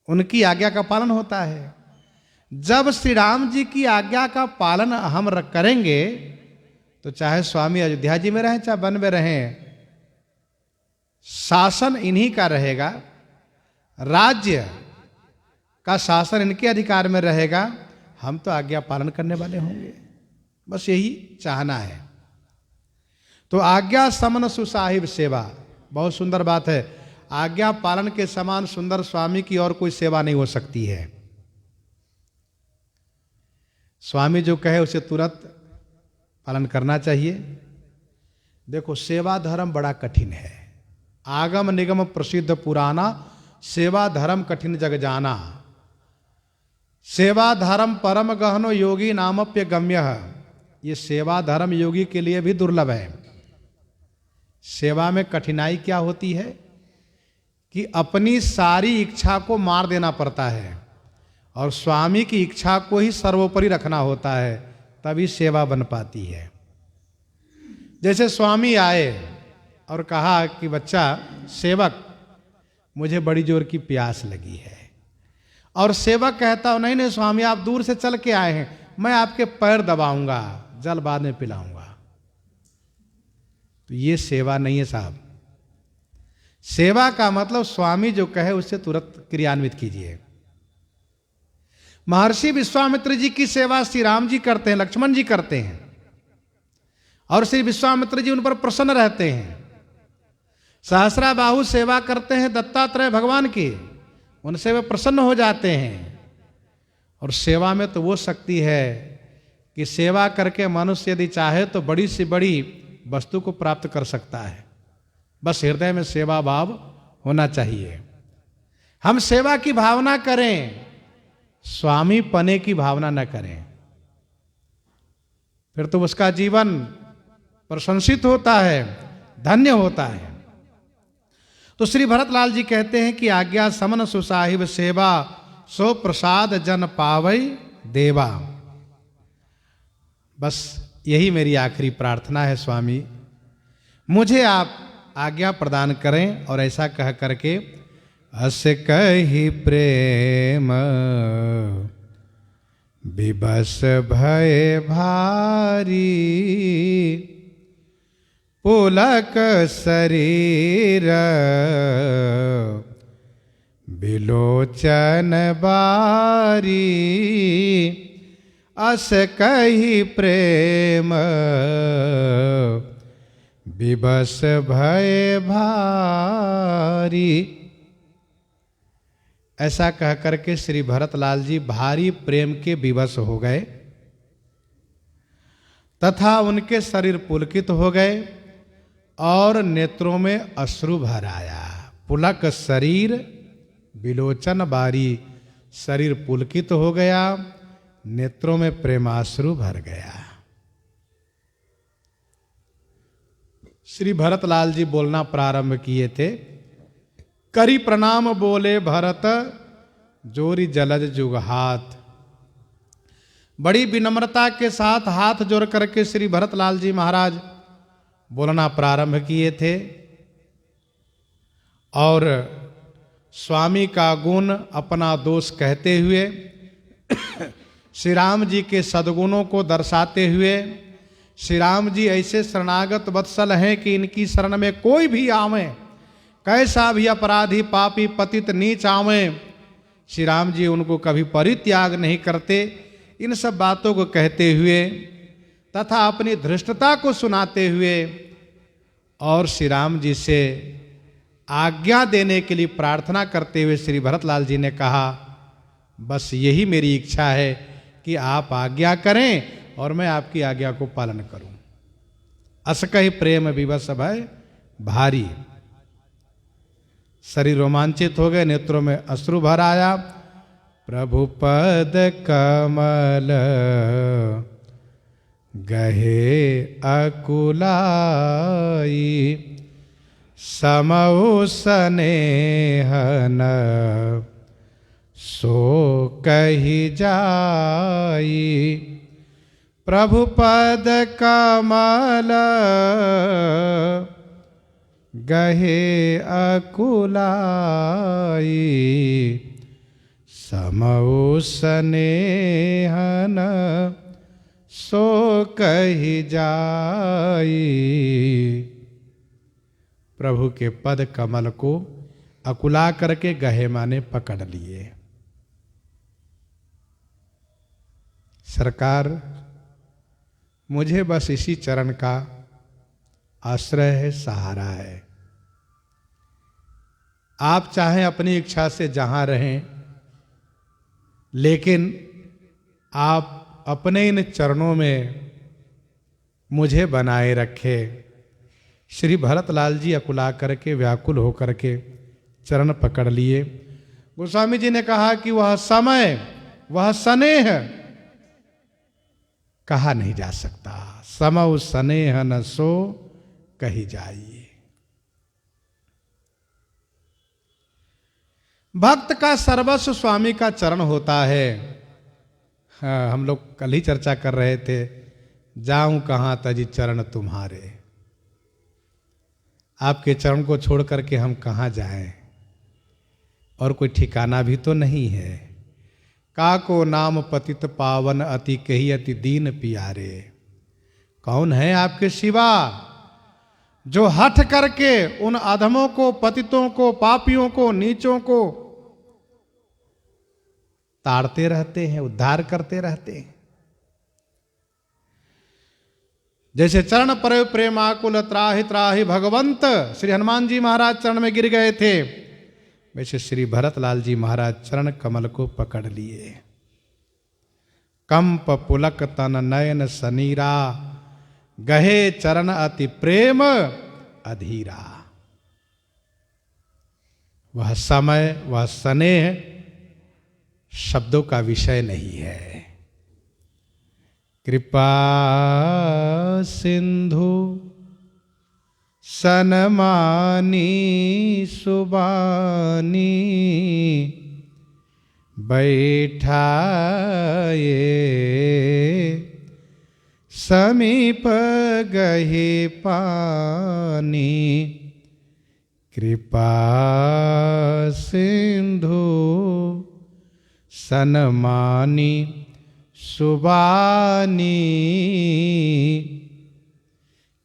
उनकी आज्ञा का पालन होता है। जब श्री राम जी की आज्ञा का पालन हम करेंगे, तो चाहे स्वामी अयोध्या जी में रहें चाहे वन में रहें, शासन इन्हीं का रहेगा, राज्य का शासन इनके अधिकार में रहेगा। हम तो आज्ञा पालन करने वाले होंगे, बस यही चाहना है। तो आज्ञा समन सुसाहिब सेवा, बहुत सुंदर बात है। आज्ञा पालन के समान सुंदर स्वामी की और कोई सेवा नहीं हो सकती है। स्वामी जो कहे उसे तुरंत पालन करना चाहिए। देखो, सेवा धर्म बड़ा कठिन है। आगम निगम प्रसिद्ध पुराना, सेवा धर्म कठिन जग जाना। सेवा धर्म परम गहनो योगी नामप्य गम्य। ये सेवा धर्म योगी के लिए भी दुर्लभ है। सेवा में कठिनाई क्या होती है कि अपनी सारी इच्छा को मार देना पड़ता है और स्वामी की इच्छा को ही सर्वोपरि रखना होता है, तभी सेवा बन पाती है। जैसे स्वामी आए और कहा कि बच्चा सेवक, मुझे बड़ी जोर की प्यास लगी है, और सेवक कहता हो नहीं नहीं स्वामी, आप दूर से चल के आए हैं, मैं आपके पैर दबाऊंगा, जल बाद में पिलाऊंगा। तो ये सेवा नहीं है साहब। सेवा का मतलब स्वामी जो कहे उससे तुरंत क्रियान्वित कीजिए। महर्षि विश्वामित्र जी की सेवा श्री राम जी करते हैं, लक्ष्मण जी करते हैं, और श्री विश्वामित्र जी उन पर प्रसन्न रहते हैं। सहस्राबाहु सेवा करते हैं दत्तात्रेय भगवान की, उनसे वे प्रसन्न हो जाते हैं। और सेवा में तो वो शक्ति है कि सेवा करके मनुष्य यदि चाहे तो बड़ी से बड़ी वस्तु को प्राप्त कर सकता है। बस हृदय में सेवा भाव होना चाहिए। हम सेवा की भावना करें, स्वामी पने की भावना न करें, फिर तो उसका जीवन प्रशंसित होता है, धन्य होता है। तो श्री भरतलाल जी कहते हैं कि आज्ञा समन सुसाहिब सेवा, सो प्रसाद जन पावई देवा। बस यही मेरी आखिरी प्रार्थना है स्वामी, मुझे आप आज्ञा प्रदान करें। और ऐसा कह करके अस कही प्रेम विबस भय भारी, पुलक शरीर बिलोचन बारी, अस कही प्रेम विबस भय भारी। ऐसा कह करके श्री भरतलाल जी भारी प्रेम के विवश हो गए तथा उनके शरीर पुलकित हो गए और नेत्रों में अश्रु भर आया। पुलक शरीर बिलोचन बारी, शरीर पुलकित हो गया, नेत्रों में प्रेमाश्रु भर गया। श्री भरतलाल जी बोलना प्रारंभ किए थे। करी प्रणाम बोले भरत, जोरी जलज जुग हाथ। बड़ी विनम्रता के साथ हाथ जोड़ करके श्री भरतलाल जी महाराज बोलना प्रारंभ किए थे और स्वामी का गुण अपना दोष कहते हुए श्री राम जी के सद्गुणों को दर्शाते हुए, श्री राम जी ऐसे शरणागत वत्सल हैं कि इनकी शरण में कोई भी आवे, कैसा भी अपराधी पापी पतित नीच आवे, श्री राम जी उनको कभी परित्याग नहीं करते। इन सब बातों को कहते हुए तथा अपनी धृष्टता को सुनाते हुए और श्री राम जी से आज्ञा देने के लिए प्रार्थना करते हुए श्री भरतलाल जी ने कहा, बस यही मेरी इच्छा है कि आप आज्ञा करें और मैं आपकी आज्ञा को पालन करूं। अस कहि प्रेम विवश भय भारी। शरीर रोमांचित हो गए, नेत्रों में अश्रु भर आया। प्रभु पद कमल गहे अकुलाई, समौ स्नेहन सो कही जाई। प्रभु पद कमल गहे अकुलाई, समौ स्नेहन सो कही जाई। प्रभु के पद कमल को अकुला करके गहे माने पकड़ लिए। सरकार, मुझे बस इसी चरण का आश्रय है, सहारा है। आप चाहें अपनी इच्छा से जहां रहें, लेकिन आप अपने इन चरणों में मुझे बनाए रखे। श्री भरतलाल जी अकुला करके व्याकुल होकर के चरण पकड़ लिए। गोस्वामी जी ने कहा कि वह समय, वह स्नेह कहा नहीं जा सकता। समौ स्नेह न सो कही जाइए। भक्त का सर्वस्व स्वामी का चरण होता है। हाँ, हम लोग कल ही चर्चा कर रहे थे, जाऊं कहां तजी चरण तुम्हारे। आपके चरण को छोड़ करके हम कहां जाएं, और कोई ठिकाना भी तो नहीं है। काको नाम पतित पावन, अति कही अति दीन पियारे। कौन है आपके सिवा जो हठ करके उन अधमों को, पतितों को, पापियों को, नीचों को ताड़ते रहते हैं, उद्धार करते रहते हैं। जैसे चरण पर प्रेमाकुल त्राहि त्राहि भगवंत श्री हनुमान जी महाराज चरण में गिर गए थे, वैसे श्री भरतलाल जी महाराज चरण कमल को पकड़ लिए। कंप पुलक तन नयन सनीरा, गहे चरण अति प्रेम अधीरा। वह समय, वह स्नेह शब्दों का विषय नहीं है। कृपा सिंधु सनमानी सुबानी, बैठाए समीप गहे पानी। कृपा सिंधु सनमानी सुबानी,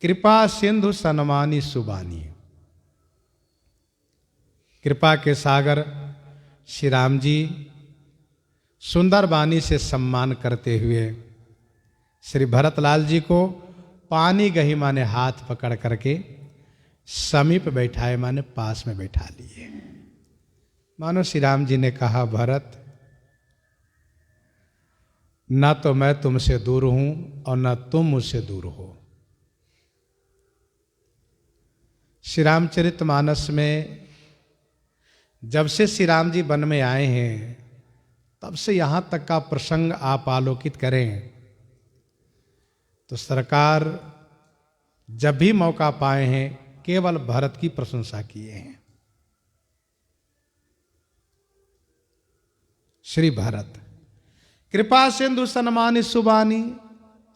कृपा सिंधु सनमानी सुबानी। कृपा के सागर श्री राम जी सुंदर वाणी से सम्मान करते हुए श्री भरतलाल जी को पानी गही माने हाथ पकड़ करके समीप बैठाए माने पास में बैठा लिए। मानो श्री राम जी ने कहा, भरत न तो मैं तुमसे दूर हूं और न तुम मुझसे दूर हो। श्री रामचरितमानस में जब से श्री राम जी वन में आए हैं तब से यहां तक का प्रसंग आप आलोकित करें तो सरकार जब भी मौका पाए हैं केवल भरत की प्रशंसा किए हैं। श्री भरत कृपा सिंधु सन्मानी सुबानी,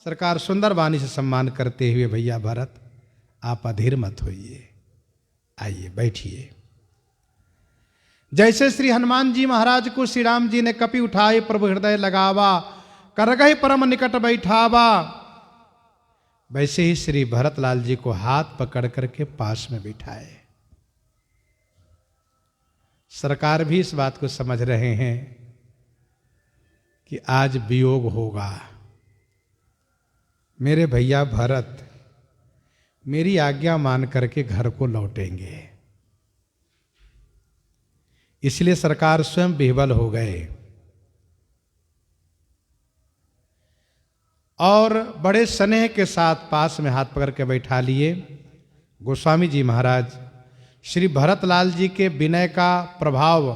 सरकार सुंदर वाणी से सम्मान करते हुए, भैया भरत आप अधीर मत होइए, आइए बैठिए। जैसे श्री हनुमान जी महाराज को श्री राम जी ने कपि उठाए प्रभु हृदय लगावा, करगहि परम निकट बैठावा, वैसे ही श्री भरतलाल जी को हाथ पकड़ करके पास में बिठाए। सरकार भी इस बात को समझ रहे हैं कि आज वियोग होगा। मेरे भैया भरत मेरी आज्ञा मान करके घर को लौटेंगे, इसलिए सरकार स्वयं विह्वल हो गए और बड़े स्नेह के साथ पास में हाथ पकड़ के बैठा लिए। गोस्वामी जी महाराज श्री भरतलाल जी के विनय का प्रभाव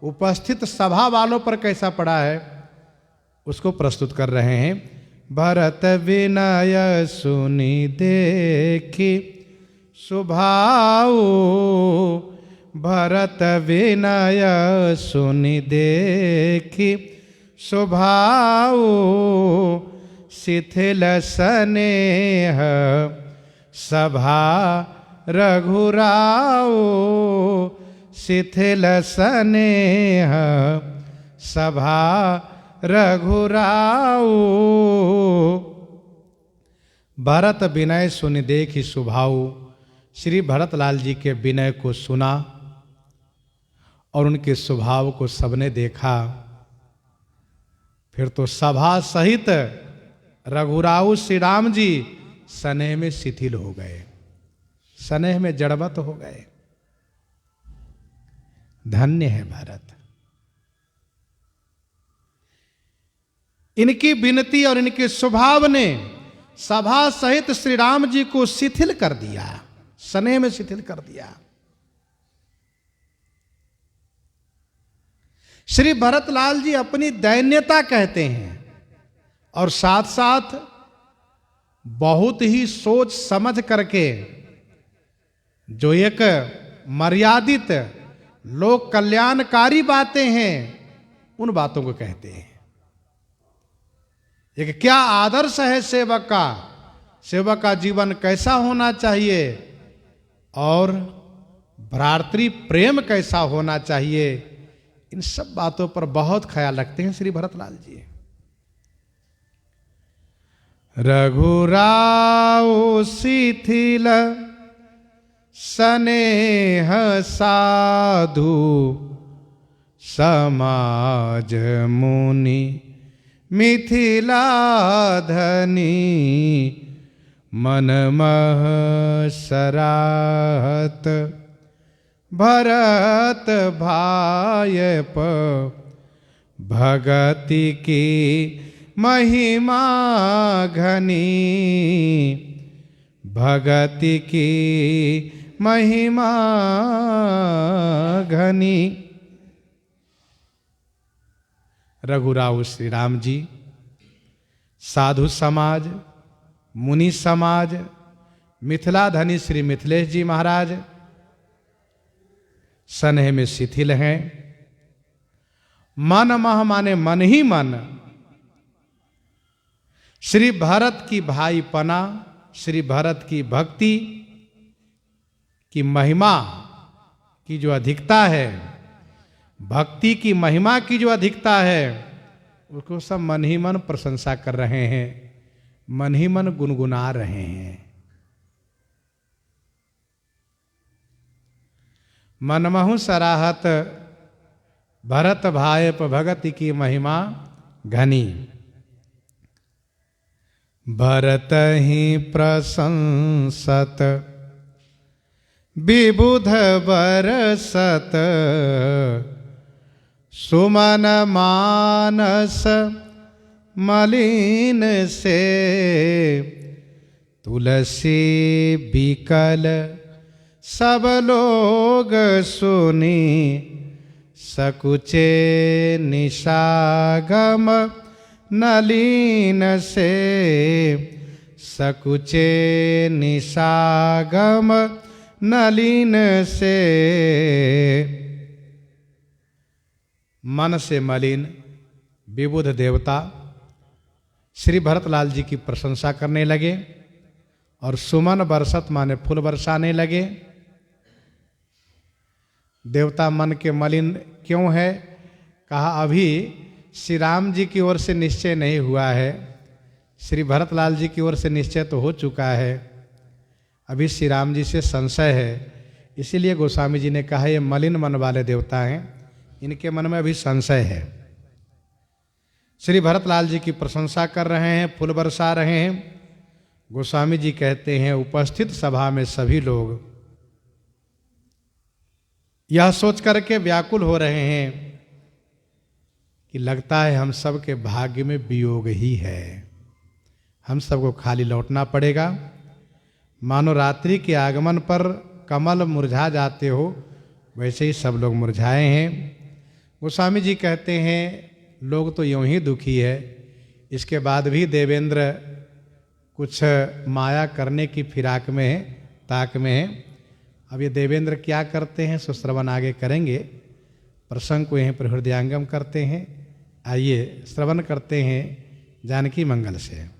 उपस्थित सभा वालों पर कैसा पड़ा है उसको प्रस्तुत कर रहे हैं। भरत विनय सुनी देखी सुभाऊ, भरत विनय सुनी देखी सुभाऊ, शिथिल स्नेह सभा रघुराऊ, शिथिल स्नेह सभा रघुराऊ। भरत विनय सुनि देखी सुभाऊ, श्री भरतलाल जी के विनय को सुना और उनके स्वभाव को सबने देखा। फिर तो सभा सहित रघुराऊ श्री राम जी स्नेह में शिथिल हो गए, स्नेह में जड़वत हो गए। धन्य है भरत, इनकी विनती और इनके स्वभाव ने सभा सहित श्री राम जी को शिथिल कर दिया, स्नेह में शिथिल कर दिया। श्री भरतलाल जी अपनी दैन्यता कहते हैं और साथ साथ बहुत ही सोच समझ करके जो एक मर्यादित लोक कल्याणकारी बातें हैं उन बातों को कहते हैं। एक क्या आदर्श है सेवक का, सेवक का जीवन कैसा होना चाहिए और भ्रातृ प्रेम कैसा होना चाहिए, इन सब बातों पर बहुत ख्याल रखते हैं श्री भरतलाल जी। रघुराऊ शिथिल स्नेह साधु समाज मुनि मिथिला धनी मन मह सराहत भरत भायप भगति की महिमा घनी भगति की महिमा घनी। रघुराव श्री राम जी साधु समाज मुनि समाज मिथिला धनी श्री मिथिलेश जी महाराज स्नेह में शिथिल हैं। मन मह माने मन ही मन श्री भरत की भाईपना श्री भरत की भक्ति की महिमा की जो अधिकता है भक्ति की महिमा की जो अधिकता है उसको सब मन ही मन प्रशंसा कर रहे हैं मन ही मन गुनगुना रहे हैं। मनमहु सराहत भरत भायप भगति की महिमा घनी। भरत ही प्रशंसत विबुध बरसत सुमन मानस मलिन से तुलसी बिकल सब लोग सुनी सकुचे निशागम नलीन से सकुचे निशागम नलीन से। मन से मलिन विबुध देवता श्री भरतलाल जी की प्रशंसा करने लगे और सुमन बरसत माने फूल बरसाने लगे। देवता मन के मलिन क्यों है? कहा अभी श्री राम जी की ओर से निश्चय नहीं हुआ है, श्री भरतलाल जी की ओर से निश्चय तो हो चुका है, अभी श्री राम जी से संशय है। इसीलिए गोस्वामी जी ने कहा ये मलिन मन वाले देवता हैं, इनके मन में अभी संशय है। श्री भरतलाल जी की प्रशंसा कर रहे हैं, फूल बरसा रहे हैं। गोस्वामी जी कहते हैं उपस्थित सभा में सभी लोग यह सोच करके व्याकुल हो रहे हैं कि लगता है हम सब के भाग्य में वियोग ही है, हम सबको खाली लौटना पड़ेगा। मानो रात्रि के आगमन पर कमल मुरझा जाते हो वैसे ही सब लोग मुरझाए हैं। गोस्वामी जी कहते हैं लोग तो यूं ही दुखी है, इसके बाद भी देवेंद्र कुछ माया करने की फिराक में है, ताक में है। अब ये देवेंद्र क्या करते हैं सो श्रवण आगे करेंगे। प्रसंग को यहीं पर हृदयांगम करते हैं। आइए श्रवण करते हैं जानकी मंगल से।